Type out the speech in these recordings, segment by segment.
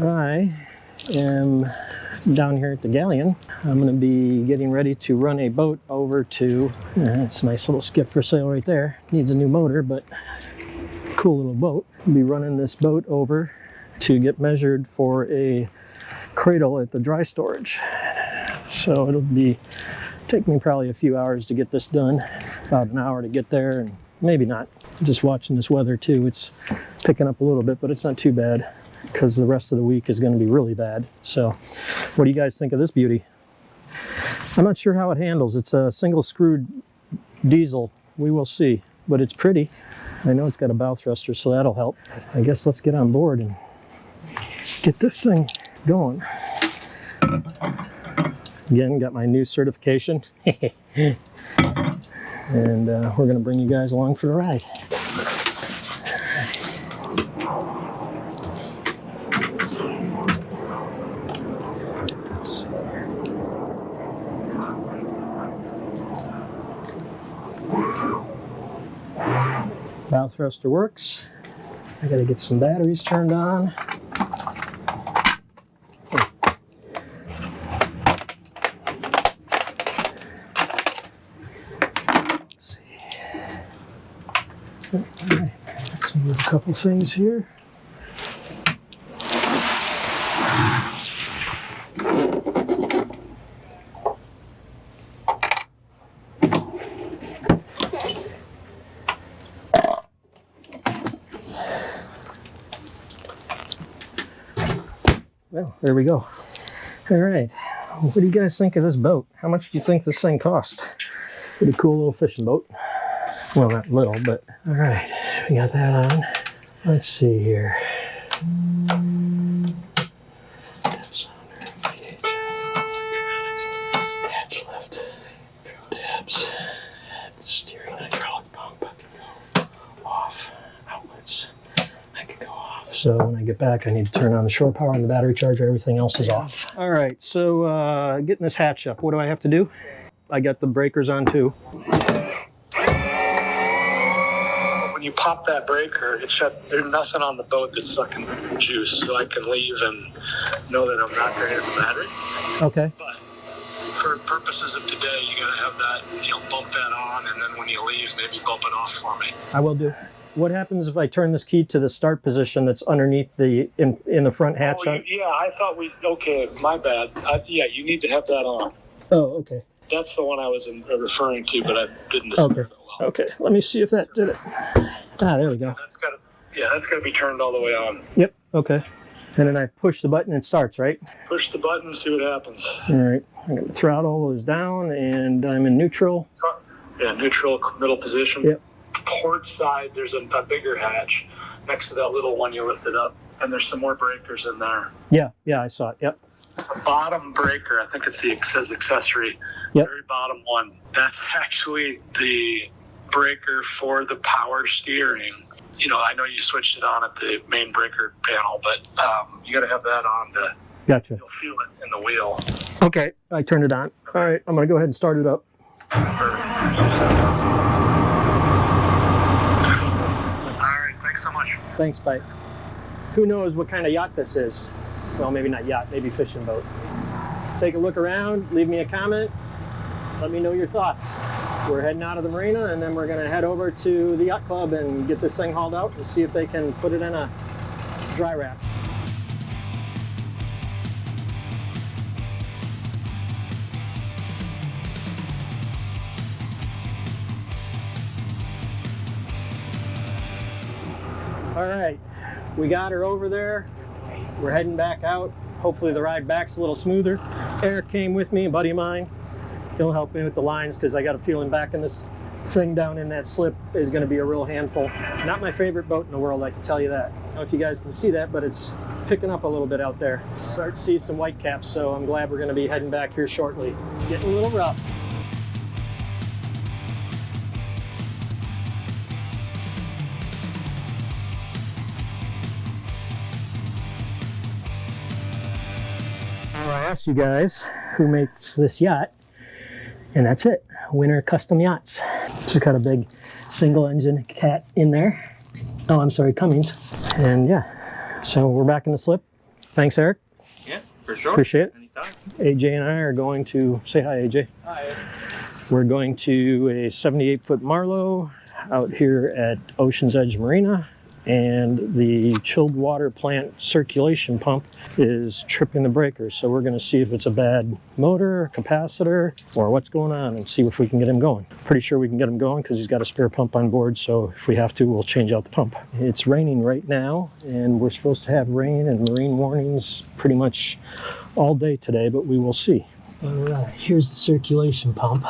I am down here at the Galleon. I'm going to be getting ready to run a boat over to, it's a nice little skiff for sale right there. Needs a new motor, but cool little boat. I'll be running this boat over to get measured for a cradle at the dry storage. So it'll take me probably a few hours to get this done, about an hour to get there, and maybe not. Just watching this weather too, it's picking up a little bit, but it's not too bad because the rest of the week is going to be really bad. So what do you guys think of this beauty? I'm not sure how it handles. It's a single screwed diesel. We will see, but it's pretty. I know it's got a bow thruster, so that'll help. I guess let's get on board and get this thing going. Again, got my new certification. And we're going to bring you guys along for the ride. Bow thruster works. I got to get some batteries turned on. Alright, let's move a couple things here. Well, there we go. Alright, what do you guys think of this boat? How much do you think this thing cost? Pretty cool little fishing boat. Well, not little, but all right, we got that on. Let's see here. Hatch lift, drill tabs, steering hydraulic pump. I can go off. Outlets, I can go off. So when I get back, I need to turn on the shore power and the battery charger. Everything else is off. All right, so getting this hatch up, what do I have to do? I got the breakers on too. You pop that breaker, it shut. There's nothing on the boat that's sucking juice, so I can leave and know that I'm not draining the battery. Okay. But for purposes of today, you gotta have that, bump that on, and then when you leave, maybe bump it off for me. I will do. What happens if I turn this key to the start position that's underneath the in the front hatch? Oh, yeah, I thought okay, my bad. Yeah, you need to have that on. Oh, okay. That's the one I was referring to, but I didn't describe it well. Okay, let me see if that did it. Ah, there we go. That's got to be turned all the way on. Yep, okay. And then I push the button, it starts, right? Push the button, see what happens. All right, I'm going to throttle is down, and I'm in neutral. Yeah, neutral, middle position. Yep. Port side, there's a bigger hatch next to that little one you lifted up, and there's some more breakers in there. Yeah, I saw it, yep. The bottom breaker, I think it says accessory, yep. Very bottom one. That's actually the breaker for the power steering. I know you switched it on at the main breaker panel, but you got to have that on to. Gotcha. You'll feel it in the wheel. Okay, I turned it on. All right, I'm going to go ahead and start it up. All right, thanks so much. Thanks, bye. Who knows what kind of yacht this is? Well, maybe not yacht, maybe fishing boat. Take a look around, leave me a comment, let me know your thoughts. We're heading out of the marina, and then we're going to head over to the yacht club and get this thing hauled out and see if they can put it in a dry wrap. All right, we got her over there. We're heading back out. Hopefully the ride back's a little smoother. Eric came with me, a buddy of mine. He'll help me with the lines because I got a feeling backing this thing down in that slip is going to be a real handful. Not my favorite boat in the world, I can tell you that. I don't know if you guys can see that, but it's picking up a little bit out there. Start to see some white caps, so I'm glad we're going to be heading back here shortly. Getting a little rough. Well, I asked you guys who makes this yacht, and that's it. Winter Custom Yachts. Just got a big single engine cat in there. Oh, I'm sorry, Cummins. And yeah, so we're back in the slip. Thanks, Eric. Yeah, for sure. Appreciate it. Anytime. AJ and I are going to say hi, AJ. Hi. We're going to a 78-foot Marlow out here at Ocean's Edge Marina, and the chilled water plant circulation pump is tripping the breaker. So we're going to see if it's a bad motor, capacitor, or what's going on, and see if we can get him going. Pretty sure we can get him going because he's got a spare pump on board, so if we have to, we'll change out the pump. It's raining right now, and we're supposed to have rain and marine warnings pretty much all day today, but we will see. All right, here's the circulation pump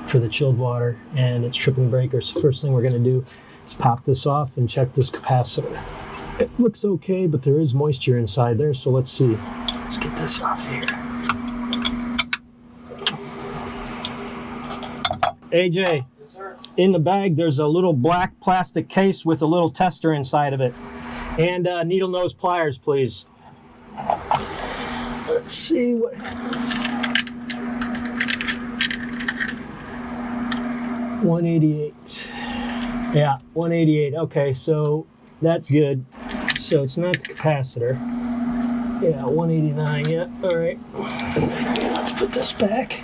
for the chilled water, and it's tripping the breaker. So first thing we're going to do is pop this off and check this capacitor. It looks okay, but there is moisture inside there, so let's see. Let's get this off here. AJ, Yes, sir. in the bag there's a little black plastic case with a little tester inside of it. And needle nose pliers, please. Let's see what happens. 188. Yeah, 188. Okay, so that's good. So it's not the capacitor. Yeah, 189. Yeah, all right. Let's put this back.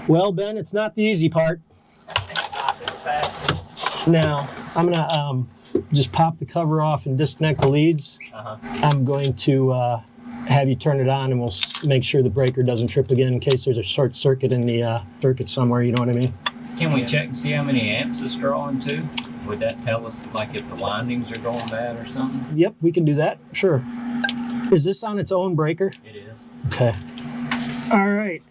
Well, Ben, it's not the easy part. Now, I'm gonna just pop the cover off and disconnect the leads. I'm going to have you turn it on, and we'll make sure the breaker doesn't trip again in case there's a short circuit in the circuit somewhere, you know what I mean? Can we check and see how many amps it's drawing to? Would that tell us, like, if the windings are going bad or something? Yep, we can do that, sure. Is this on its own breaker? It is. Okay. All right,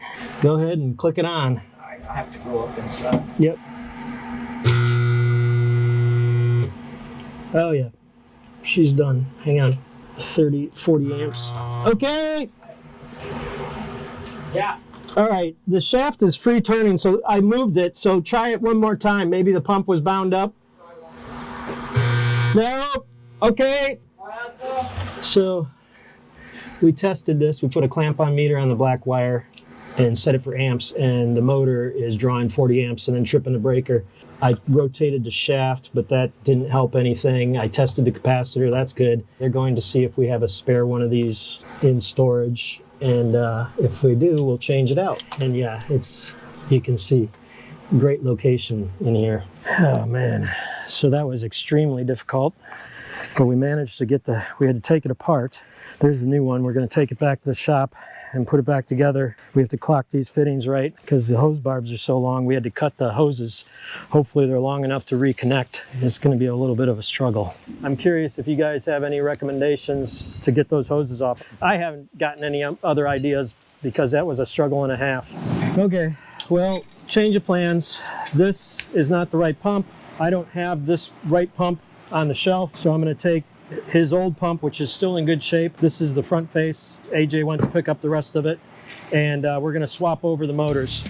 go ahead and click it on. All right, I have to go up inside. Yep. Oh yeah, she's done. Hang on, 40 amps. Okay. Yeah. All right, the shaft is free turning, so I moved it. So try it one more time. Maybe the pump was bound up. No. Okay. So we tested this. We put a clamp-on meter on the black wire and set it for amps, and the motor is drawing 40 amps and then tripping the breaker. I rotated the shaft, but that didn't help anything. I tested the capacitor, that's good. They're going to see if we have a spare one of these in storage, and if we do, we'll change it out. And yeah, it's, you can see, great location in here. Oh man, so that was extremely difficult, but we managed to get we had to take it apart. There's the new one. We're going to take it back to the shop and put it back together. We have to clock these fittings right because the hose barbs are so long. We had to cut the hoses. Hopefully they're long enough to reconnect. It's going to be a little bit of a struggle. I'm curious if you guys have any recommendations to get those hoses off. I haven't gotten any other ideas because that was a struggle and a half. Okay, well, change of plans. This is not the right pump. I don't have this right pump on the shelf, so I'm going to take his old pump, which is still in good shape. This is the front face. AJ went to pick up the rest of it, and we're going to swap over the motors.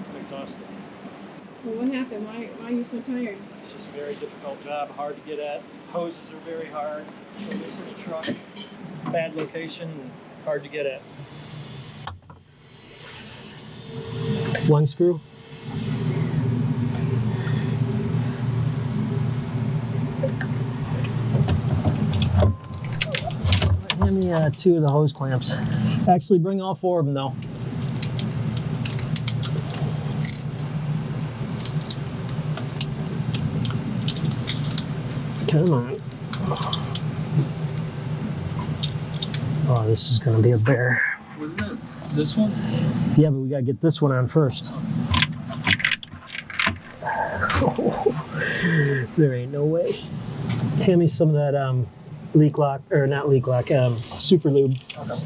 I'm exhausted. Well, what happened? Why are you so tired? It's just a very difficult job, hard to get at. Hoses are very hard. Put this in the truck. Bad location, and hard to get at. One screw. Hand me 2 of the hose clamps. Actually, bring all 4 of them though. Come on. Oh, this is going to be a bear. Wasn't it this one? Yeah, but we gotta get this one on first. There ain't no way. Hand me some of that leak lock, or not leak lock, super lube. That's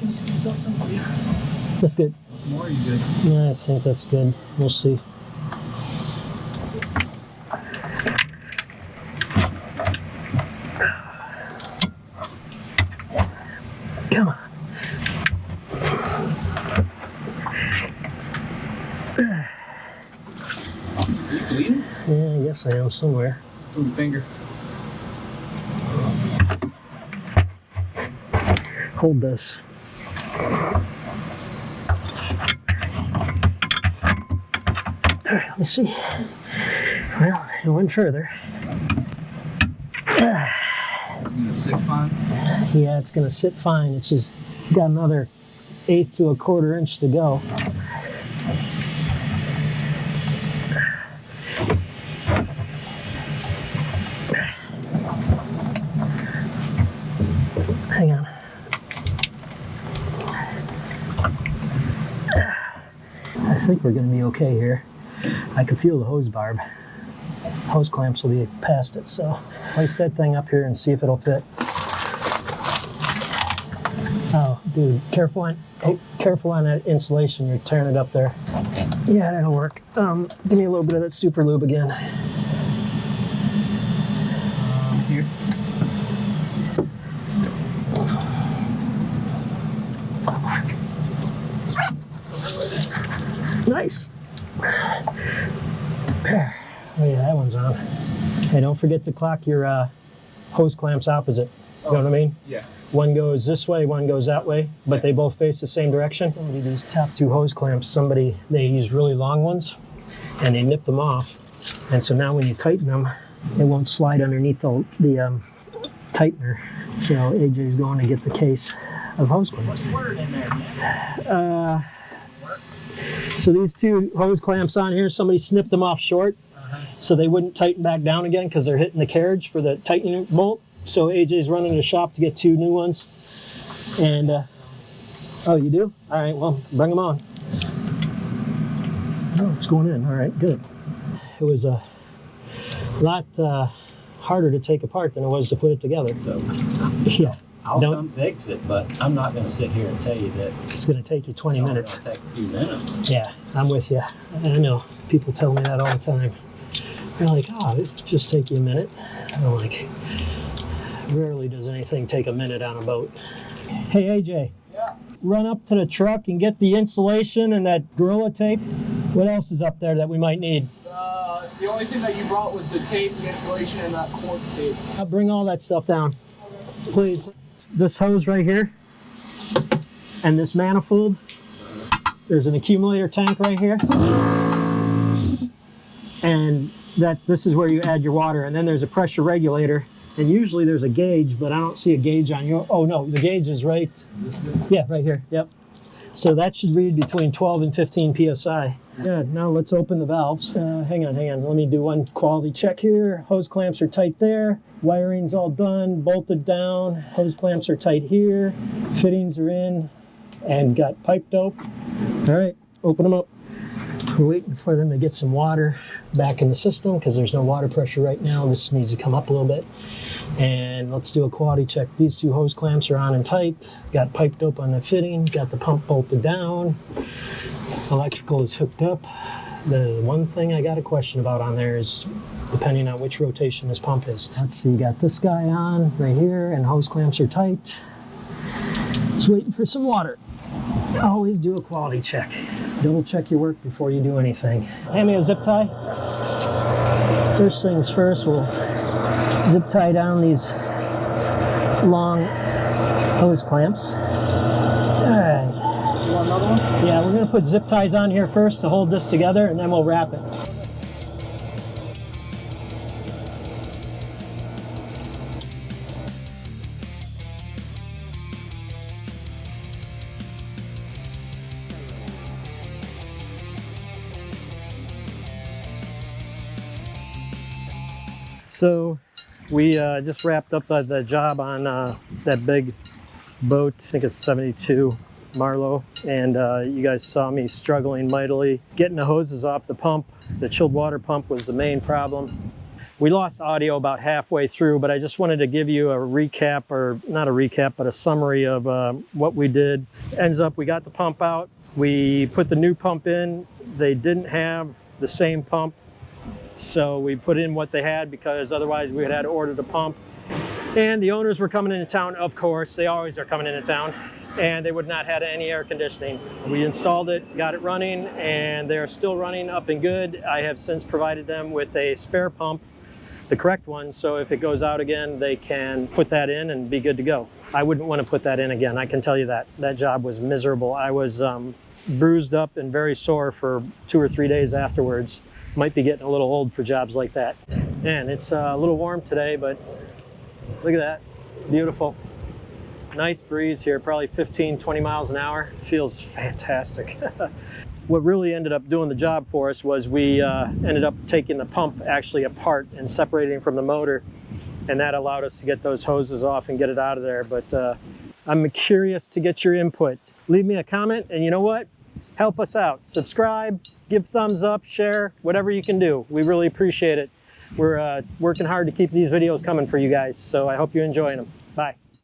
good. More you good? Yeah, I think that's good. We'll see. Come on. Yeah, I guess I am somewhere. From the finger. Hold this. All right, let me see. Well, it went further. It's gonna sit fine. Yeah, it's gonna sit fine. It's just got another 1/8 to 1/4 inch to go. Hang on. I think we're gonna be okay here. I can feel the hose barb. Hose clamps will be past it, so place that thing up here and see if it'll fit. Oh, dude, careful on that insulation. You're tearing it up there. Yeah, that'll work. Give me a little bit of that super lube again. Here. Nice. Oh yeah, that one's on. Hey, don't forget to clock your hose clamps opposite. You know what I mean? Yeah. One goes this way, one goes that way, but they both face the same direction. These top 2 hose clamps, they use really long ones, and they nip them off. And so now when you tighten them, it won't slide underneath the tightener. So AJ's going to get the case of hose clamps. What's the word in there, man? So these 2 hose clamps on here, somebody snipped them off short, so they wouldn't tighten back down again because they're hitting the carriage for the tightening bolt. So AJ's running to the shop to get 2 new ones. And, oh, you do? All right, well, bring them on. Oh, it's going in. All right, good. It was a lot harder to take apart than it was to put it together. So Yeah. I'll come fix it, but I'm not going to sit here and tell you that It's going to take you 20 minutes. It's going to take a few minutes. Yeah, I'm with you. I know. People tell me that all the time. They're like, oh, it just take you a minute. I'm like, rarely does anything take a minute on a boat. Hey, AJ. Yeah. Run up to the truck and get the insulation and that Gorilla tape. What else is up there that we might need? The only thing that you brought was the tape, the insulation, and that cork tape. I'll bring all that stuff down, please. This hose right here and this manifold. There's an accumulator tank right here. And this is where you add your water. And then there's a pressure regulator. And usually there's a gauge, but I don't see a gauge on your, oh no, the gauge is right. Yeah, right here, yep. So that should read between 12 and 15 PSI. Yeah, now let's open the valves. Hang on. Let me do one quality check here. Hose clamps are tight there. Wiring's all done, bolted down. Hose clamps are tight here. Fittings are in and got pipe dope. All right, open them up. We're waiting for them to get some water back in the system because there's no water pressure right now. This needs to come up a little bit. And let's do a quality check. These 2 hose clamps are on and tight. Got pipe dope on the fitting. Got the pump bolted down. Electrical is hooked up. The one thing I got a question about on there is depending on which rotation this pump is. Let's see, you got this guy on right here and hose clamps are tight. Just waiting for some water. Always do a quality check. Double check your work before you do anything. Hand me a zip tie. First things first, we'll zip tie down these long hose clamps. All right. You want another one? Yeah, we're gonna put zip ties on here first to hold this together and then we'll wrap it. So we just wrapped up the job on that big boat. I think it's 72 Marlowe, and you guys saw me struggling mightily getting the hoses off the pump. The chilled water pump was the main problem. We lost audio about halfway through, but I just wanted to give you a recap, or not a recap, but a summary of what we did. Ends up, we got the pump out. We put the new pump in. They didn't have the same pump, so we put in what they had because otherwise we would have had to order the pump. And the owners were coming into town, of course. They always are coming into town. and they would not have had any air conditioning. We installed it, got it running, and they are still running up and good. I have since provided them with a spare pump, the correct one, so if it goes out again, they can put that in and be good to go. I wouldn't want to put that in again, I can tell you that. That job was miserable. I was bruised up and very sore for 2 or 3 days afterwards. Might be getting a little old for jobs like that. Man, it's a little warm today, but look at that, beautiful. Nice breeze here, probably 15, 20 miles an hour. Feels fantastic. What really ended up doing the job for us was we ended up taking the pump actually apart and separating from the motor, and that allowed us to get those hoses off and get it out of there. But I'm curious to get your input. Leave me a comment, and you know what? Help us out. Subscribe, give thumbs up, share, whatever you can do. We really appreciate it. We're working hard to keep these videos coming for you guys, so I hope you're enjoying them. Bye.